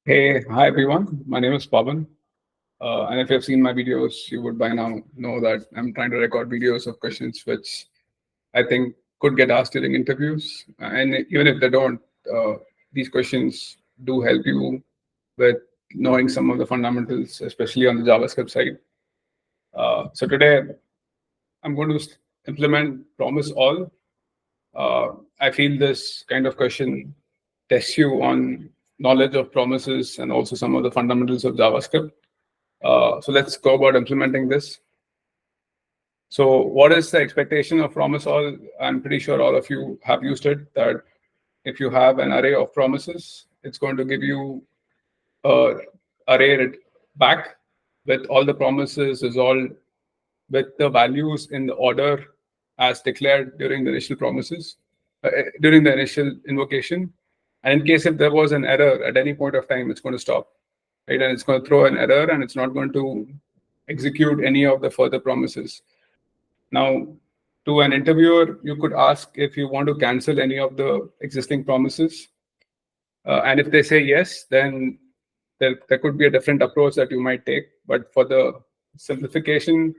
Hey, hi everyone. My name is Pavan. And if you've seen my videos, you would by now know that I'm trying to record videos of questions which I think could get asked during interviews. And even if they don't, uh, these questions do help you with knowing some of the fundamentals, especially on the JavaScript side. So today, I'm going to implement promise all. I feel this kind of question tests you on knowledge of promises and also some of the fundamentals of JavaScript. So let's go about implementing this. So what is the expectation of promise all? I'm pretty sure all of you have used it, that if you have an array of promises, it's going to give you a array back with all the promises resolved with the values in the order as declared during the initial promises, during the initial invocation. And in case if there was an error at any point of time, it's going to stop, right? And it's going to throw an error and it's not going to execute any of the further promises. Now, to an interviewer, you could ask if you want to cancel any of the existing promises. And if they say yes, then there could be a different approach that you might take. But for the simplification,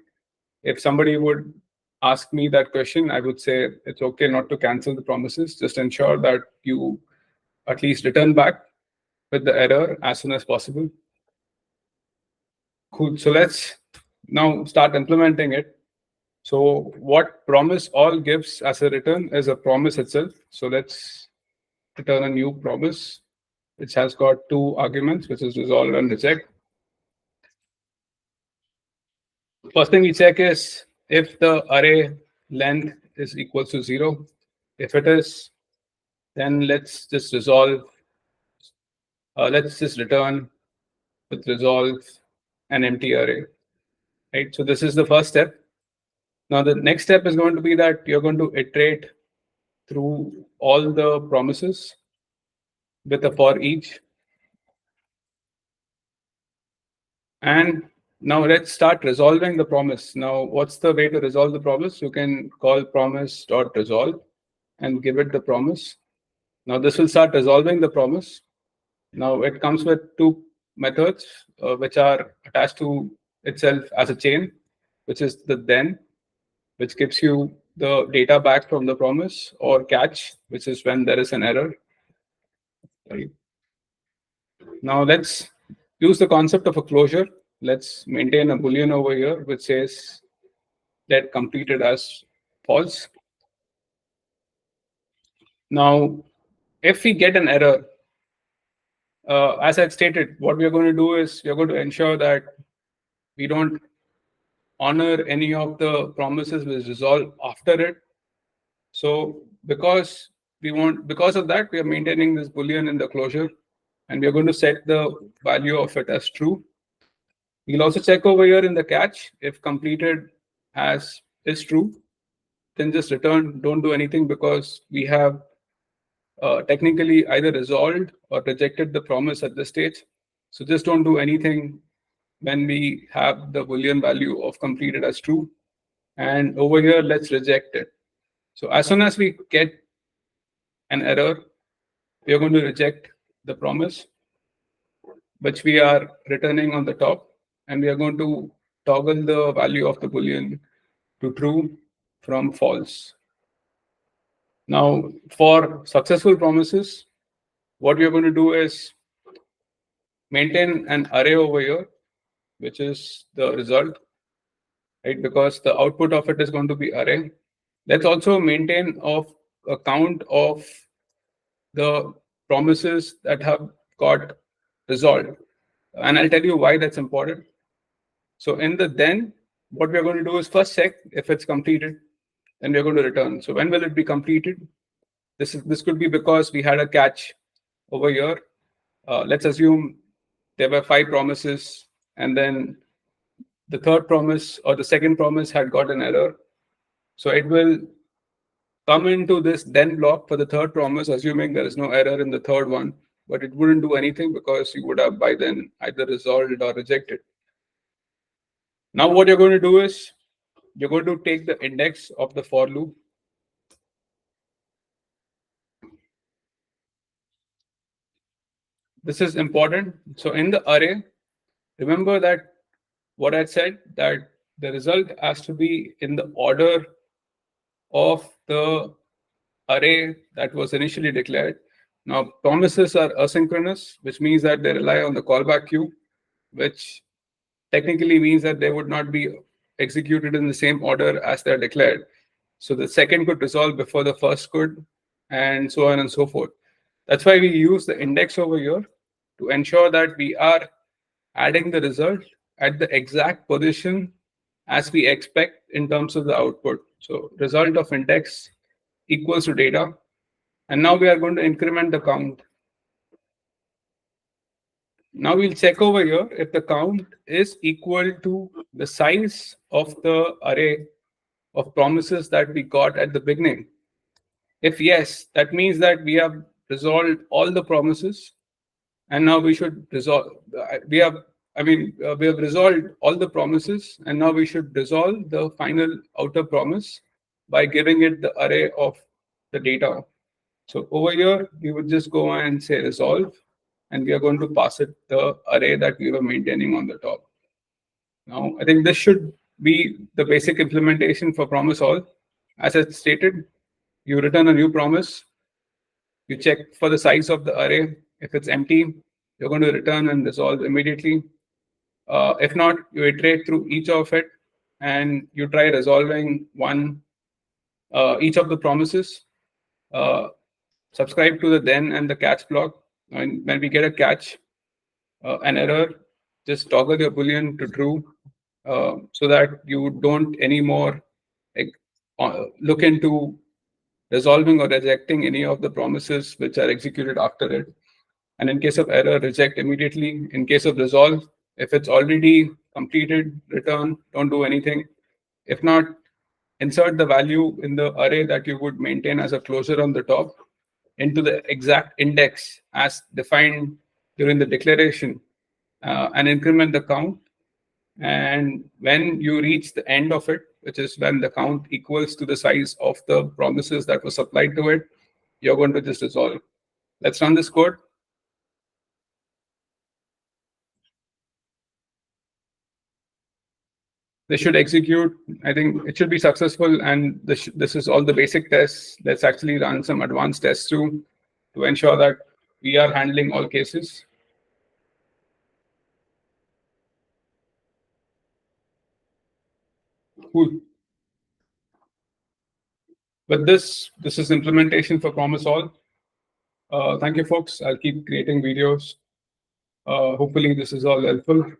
if somebody would ask me that question, I would say it's okay not to cancel the promises. Just ensure that you at least return back with the error as soon as possible. Cool. So let's now start implementing it. So what promise all gives as a return is a promise itself. So let's return a new promise, which has got two arguments, which is resolve and reject. First thing we check is if the array length is equal to 0. If it is, then let's just resolve. Let's just return with resolve an empty array. Right. So this is the first step. Now the next step is going to be that you're going to iterate through all the promises with a for each. And now let's start resolving the promise. Now, what's the way to resolve the promise? You can call promise.resolve and give it the promise. Now this will start resolving the promise. Now it comes with two methods which are attached to itself as a chain, which is the then, which gives you the data back from the promise, or catch, which is when there is an error. Right. Now let's use the concept of a closure. Let's maintain a boolean over here, which says that completed as false. Now, if we get an error, as I stated, what we are going to do is we are going to ensure that we don't honor any of the promises which resolve after it. So because of that, we are maintaining this boolean in the closure, and we are going to set the value of it as true. We'll also check over here in the catch if completed as is true, then just return, don't do anything, because we have technically either resolved or rejected the promise at this stage. So just don't do anything when we have the Boolean value of completed as true. And over here, let's reject it. So as soon as we get an error, we are going to reject the promise, which we are returning on the top. And we are going to toggle the value of the Boolean to true from false. Now, for successful promises, what we are going to do is maintain an array over here, which is the result, right? Because the output of it is going to be array. Let's also maintain a count of the promises that have got resolved. And I'll tell you why that's important. So in the then, what we're going to do is first check if it's completed, then we're going to return. So when will it be completed? This could be because we had a catch over here. Let's assume there were 5 promises, and then the third promise or the second promise had got an error. So it will come into this then block for the third promise, assuming there is no error in the third one, but it wouldn't do anything because you would have by then either resolved or rejected. Now what you're going to do is you're going to take the index of the for loop, this is important. So in the array, remember that what I said, that the result has to be in the order of the array that was initially declared. Now, promises are asynchronous, which means that they rely on the callback queue, which technically means that they would not be executed in the same order as they're declared. So the second could resolve before the first could, and so on and so forth. That's why we use the index over here to ensure that we are adding the result at the exact position as we expect in terms of the output. So result of index equals to data. And now we are going to increment the count. Now we'll check over here if the count is equal to the size of the array of promises that we got at the beginning. If yes, that means that we have resolved all the promises, and now we should resolve. We have resolved all the promises, and now we should resolve the final outer promise by giving it the array of the data. So over here, we would just go and say resolve, and we are going to pass it the array that we were maintaining on the top. Now, I think this should be the basic implementation for promiseAll. As I stated, you return a new promise, you check for the size of the array. If it's empty, you're going to return and resolve immediately. If not, you iterate through each of it, and you try resolving each of the promises. Subscribe to the then and the catch block. And when we get a catch, an error, just toggle your boolean to true, so that you don't anymore look into resolving or rejecting any of the promises which are executed after it. And in case of error, reject immediately. In case of resolve, if it's already completed, return, don't do anything. If not, insert the value in the array that you would maintain as a closure on the top into the exact index as defined during the declaration, and increment the count. And when you reach the end of it, which is when the count equals to the size of the promises that was applied to it, you're going to just resolve. Let's run this code. This should execute. I think it should be successful, and this is all the basic tests. Let's actually run some advanced tests too to ensure that we are handling all cases. Cool. But this is implementation for promiseAll. Thank you, folks. I'll keep creating videos. Hopefully, this is all helpful.